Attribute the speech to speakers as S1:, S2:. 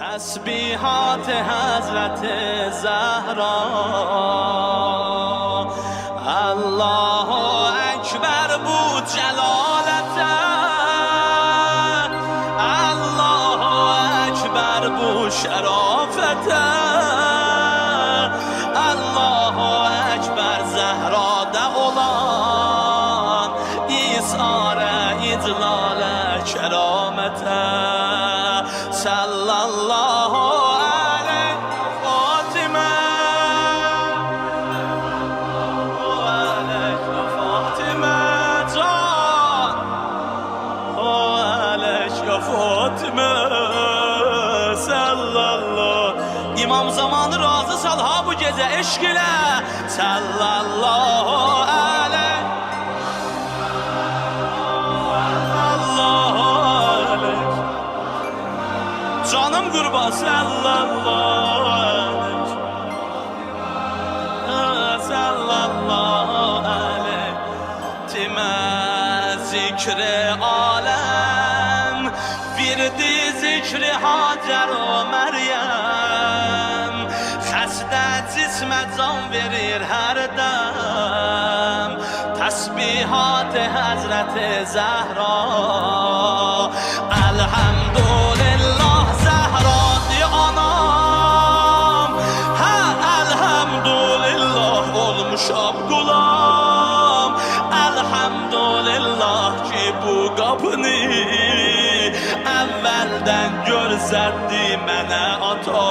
S1: تسبیحات حضرت زهرا الله اکبر بود جلالته الله اکبر بود شرافته الله اکبر زهراده olan İsare idlale keramete sallallahu aleyhi Fatime aleyhi Fatime can aleyhi Fatime sallallahu İmam zamanı razı sal ha bu gece eşk ile sallallahu aleyhi canım kurban sallallahu aleyhi sallallahu aleyhi time zikri alem virdi zikri Hacer o Meryem xəstə cismə can verir hər dəm təsbihat Həzrəti Zəhra elhamdülillah Gulam elhamdülillah ki bu qapını əvvəldən görsədi mənə ata